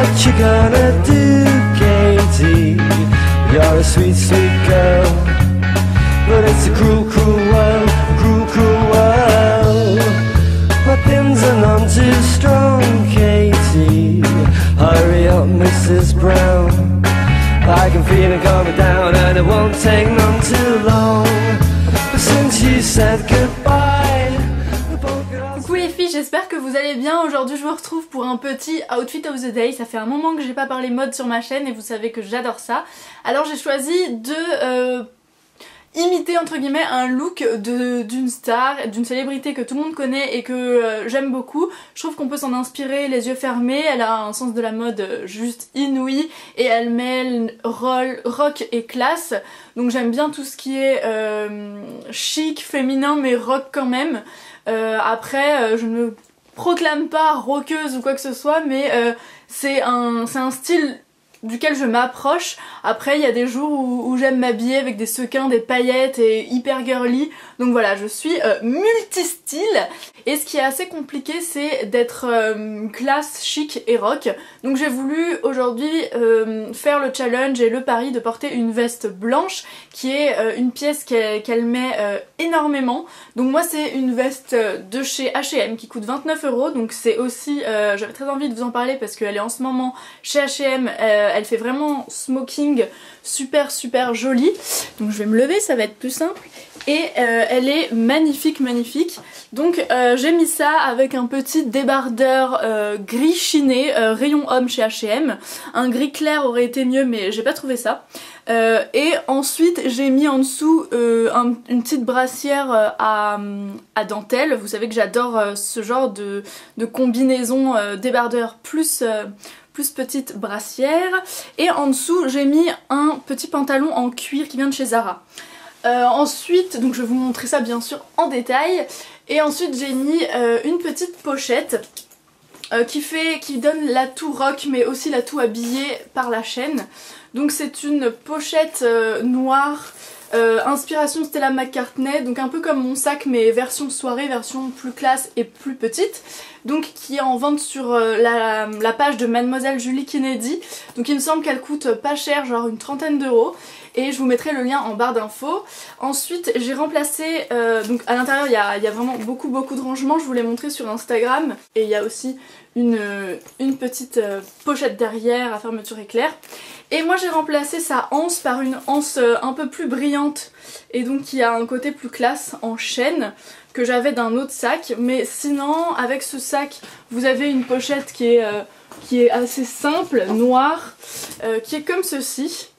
What you gonna do, Katie? You're a sweet, sweet girl, but it's a cruel, cruel world, cruel, cruel world. My pins are none too strong, Katie. Hurry up, Mrs. Brown. I can feel it coming down and it won't take none too long. But since you said goodbye, the polka dots. Coucou les filles, j'espère que vous allez bien. Aujourd'hui je vous retrouve pour un petit outfit of the day. Ça fait un moment que j'ai pas parlé mode sur ma chaîne et vous savez que j'adore ça. Alors j'ai choisi de imiter entre guillemets un look d'une star, d'une célébrité que tout le monde connaît et que j'aime beaucoup. Je trouve qu'on peut s'en inspirer les yeux fermés. Elle a un sens de la mode juste inouï et elle mêle rock et classe. Donc j'aime bien tout ce qui est chic, féminin mais rock quand même. Après je ne me proclame pas rockeuse ou quoi que ce soit, mais c'est un style duquel je m'approche. Après il y a des jours où j'aime m'habiller avec des sequins, des paillettes et hyper girly, donc voilà, je suis multi-style. Et ce qui est assez compliqué, c'est d'être classe, chic et rock. Donc j'ai voulu aujourd'hui faire le challenge et le pari de porter une veste blanche qui est une pièce qu'elle met énormément. Donc moi c'est une veste de chez H&M qui coûte 29 €, donc c'est aussi, j'avais très envie de vous en parler parce qu'elle est en ce moment chez H&M. Elle fait vraiment smoking super jolie. Donc je vais me lever, ça va être plus simple. Et elle est magnifique. Donc j'ai mis ça avec un petit débardeur gris chiné, rayon homme chez H&M. Un gris clair aurait été mieux mais j'ai pas trouvé ça. Et ensuite j'ai mis en dessous une petite brassière à dentelle. Vous savez que j'adore ce genre de combinaison débardeur plus petite brassière. Et en dessous j'ai mis un petit pantalon en cuir qui vient de chez Zara. Ensuite, donc je vais vous montrer ça bien sûr en détail. Et ensuite j'ai mis une petite pochette qui donne l'atout rock mais aussi l'atout habillé par la chaîne. Donc c'est une pochette noire, inspiration Stella McCartney, donc un peu comme mon sac mais version soirée, version plus classe et plus petite. Donc qui est en vente sur la page de Mademoiselle Julie Kennedy. Donc il me semble qu'elle coûte pas cher, genre une trentaine d'euros. Et je vous mettrai le lien en barre d'infos. Ensuite j'ai remplacé, donc à l'intérieur il y a vraiment beaucoup de rangements, je vous l'ai montré sur Instagram. Et il y a aussi une petite pochette derrière à fermeture éclair. Et moi j'ai remplacé sa anse par une anse un peu plus brillante et donc qui a un côté plus classe en chaîne que j'avais d'un autre sac. Mais sinon avec ce sac vous avez une pochette qui est assez simple, noire, qui est comme ceci.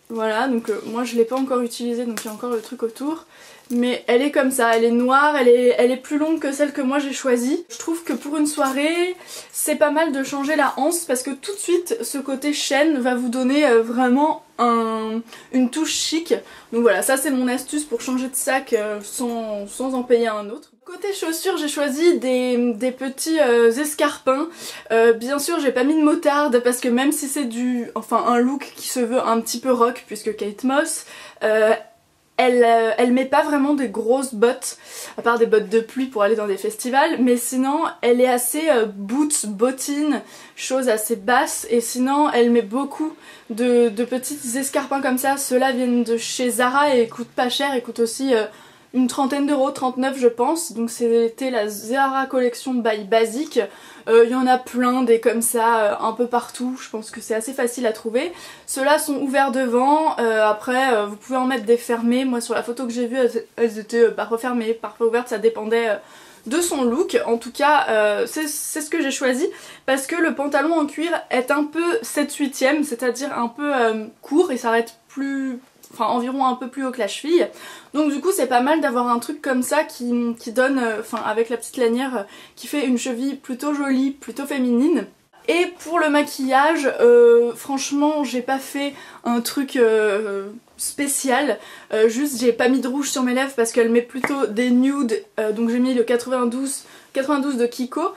Voilà, donc moi je l'ai pas encore utilisée, donc il y a encore le truc autour. Mais elle est comme ça, elle est noire, elle est plus longue que celle que moi j'ai choisie. Je trouve que pour une soirée, c'est pas mal de changer la anse parce que tout de suite ce côté chaîne va vous donner vraiment une touche chic. Donc voilà, ça c'est mon astuce pour changer de sac sans en payer un autre. Côté chaussures, j'ai choisi des petits escarpins. Bien sûr j'ai pas mis de moutarde parce que même si c'est un look qui se veut un petit peu rock puisque Kate Moss, elle met pas vraiment des grosses bottes, à part des bottes de pluie pour aller dans des festivals, mais sinon elle est assez bottines, chose assez basse, et sinon elle met beaucoup de petits escarpins comme ça. Ceux-là viennent de chez Zara et coûtent pas cher, et coûtent aussi une trentaine d'euros, 39 je pense. Donc c'était la Zara collection by Basic. Il y en a plein des comme ça un peu partout, je pense que c'est assez facile à trouver. Ceux-là sont ouverts devant, après vous pouvez en mettre des fermés. Moi sur la photo que j'ai vue elles étaient parfois fermées, parfois ouvertes, ça dépendait de son look. En tout cas c'est ce que j'ai choisi parce que le pantalon en cuir est un peu 7/8ème, c'est-à-dire un peu court et s'arrête environ un peu plus haut que la cheville. Donc du coup c'est pas mal d'avoir un truc comme ça qui donne, avec la petite lanière, qui fait une cheville plutôt jolie, plutôt féminine. Et pour le maquillage, franchement j'ai pas fait un truc spécial, juste j'ai pas mis de rouge sur mes lèvres parce qu'elle met plutôt des nudes, donc j'ai mis le 92 de Kiko.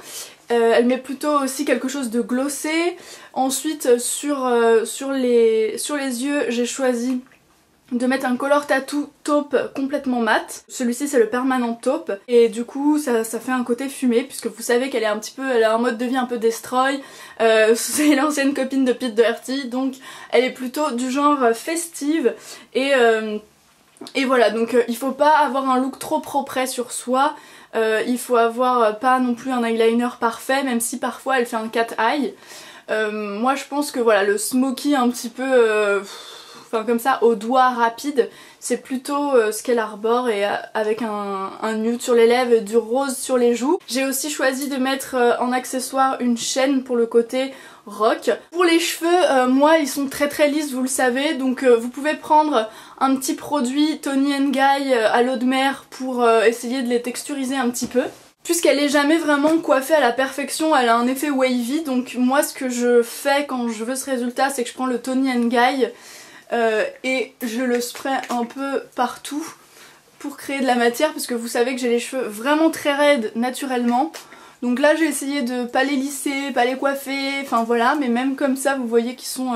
Elle met plutôt aussi quelque chose de glossé. Ensuite sur les yeux j'ai choisi de mettre un color tattoo taupe complètement mat. Celui-ci c'est le permanent taupe et du coup ça fait un côté fumé puisque vous savez qu'elle est un petit peu, elle a un mode de vie un peu destroy. C'est l'ancienne copine de Pete Doherty, donc elle est plutôt du genre festive et voilà, donc il faut pas avoir un look trop propre sur soi. Il faut avoir pas non plus un eyeliner parfait, même si parfois elle fait un cat eye. Moi je pense que voilà, le smoky un petit peu enfin comme ça au doigt rapide, c'est plutôt ce qu'elle arbore, et avec un nude sur les lèvres et du rose sur les joues. J'ai aussi choisi de mettre en accessoire une chaîne pour le côté rock. Pour les cheveux, moi ils sont très lisses, vous le savez, donc vous pouvez prendre un petit produit Toni & Guy à l'eau de mer pour essayer de les texturiser un petit peu. Puisqu'elle est jamais vraiment coiffée à la perfection, elle a un effet wavy, donc moi ce que je fais quand je veux ce résultat, c'est que je prends le Toni & Guy et je le spray un peu partout pour créer de la matière, parce que vous savez que j'ai les cheveux vraiment très raides naturellement. Donc là j'ai essayé de pas les lisser, pas les coiffer, enfin voilà, mais même comme ça vous voyez qu'ils sont,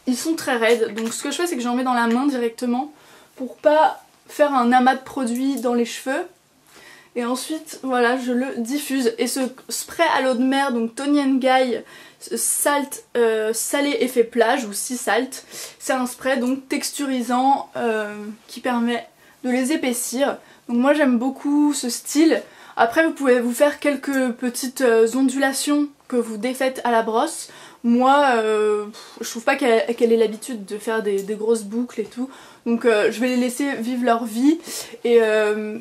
ils sont très raides. Donc ce que je fais c'est que j'en mets dans la main directement pour pas faire un amas de produit dans les cheveux. Et ensuite voilà, je le diffuse. Et ce spray à l'eau de mer, donc Toni & Guy Salt salé effet plage ou sea salt, c'est un spray donc texturisant qui permet de les épaissir. Donc moi j'aime beaucoup ce style. Après vous pouvez vous faire quelques petites ondulations que vous défaites à la brosse. Moi je trouve pas qu'elle ait l'habitude de faire des grosses boucles et tout, donc je vais les laisser vivre leur vie. Et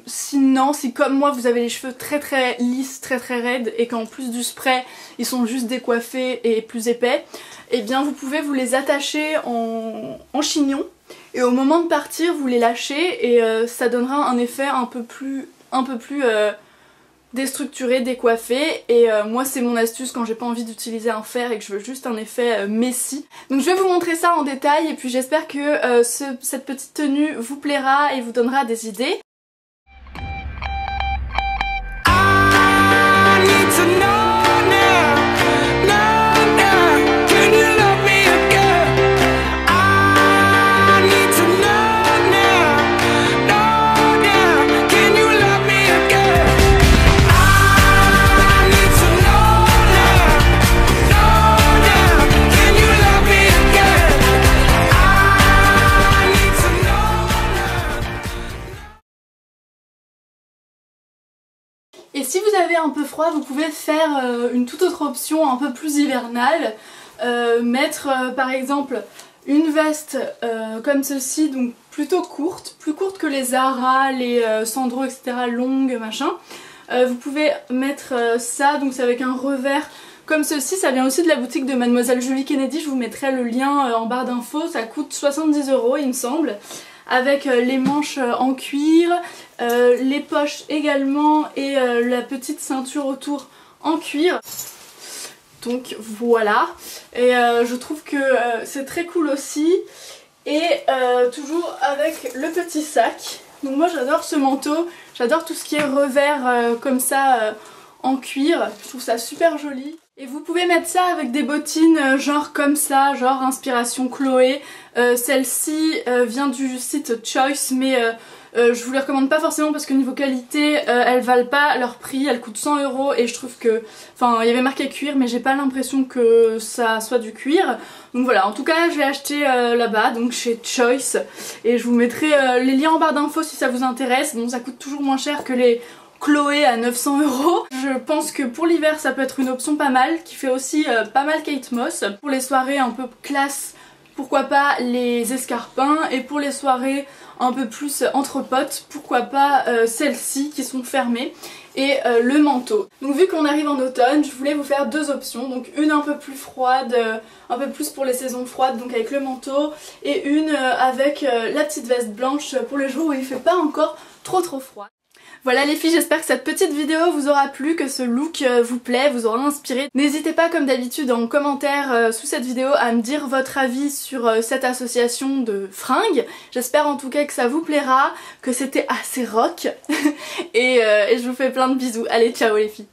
sinon, si comme moi vous avez les cheveux très lisses, très raides, et qu'en plus du spray ils sont juste décoiffés et plus épais, et bien vous pouvez vous les attacher en chignon, et au moment de partir vous les lâchez, et ça donnera un effet un peu plus déstructuré, décoiffé. Et moi c'est mon astuce quand j'ai pas envie d'utiliser un fard et que je veux juste un effet messy. Donc je vais vous montrer ça en détail, et puis j'espère que cette petite tenue vous plaira et vous donnera des idées. Et si vous avez un peu froid, vous pouvez faire une toute autre option un peu plus hivernale. Mettre par exemple une veste comme ceci, donc plutôt courte, plus courte que les Zara, les Sandro, etc. longues, machin. Vous pouvez mettre ça, donc c'est avec un revers comme ceci. Ça vient aussi de la boutique de Mademoiselle Julie Kennedy, je vous mettrai le lien en barre d'infos. Ça coûte 70 € il me semble. Avec les manches en cuir, les poches également, et la petite ceinture autour en cuir. Donc voilà, et je trouve que c'est très cool aussi. Et toujours avec le petit sac. Donc moi j'adore ce manteau, j'adore tout ce qui est revers comme ça en cuir, je trouve ça super joli. Et vous pouvez mettre ça avec des bottines genre comme ça, genre inspiration Chloé. Celle-ci vient du site Choice, mais je vous les recommande pas forcément parce que niveau qualité elles valent pas leur prix, elles coûtent 100 € et je trouve que, enfin il y avait marqué cuir mais j'ai pas l'impression que ça soit du cuir. Donc voilà, en tout cas je l'ai acheté là-bas, donc chez Choice, et je vous mettrai les liens en barre d'infos si ça vous intéresse. Bon, ça coûte toujours moins cher que les Chloé à 900 €. Je pense que pour l'hiver ça peut être une option pas mal, qui fait aussi pas mal Kate Moss. Pour les soirées un peu classe, pourquoi pas les escarpins, et pour les soirées un peu plus entre potes, pourquoi pas celles-ci qui sont fermées, et le manteau. Donc vu qu'on arrive en automne, je voulais vous faire deux options, donc une un peu plus froide, un peu plus pour les saisons froides, donc avec le manteau, et une avec la petite veste blanche pour les jours où il fait pas encore trop froid. Voilà les filles, j'espère que cette petite vidéo vous aura plu, que ce look vous plaît, vous aura inspiré. N'hésitez pas comme d'habitude en commentaire sous cette vidéo à me dire votre avis sur cette association de fringues. J'espère en tout cas que ça vous plaira, que c'était assez rock. Et je vous fais plein de bisous. Allez, ciao les filles.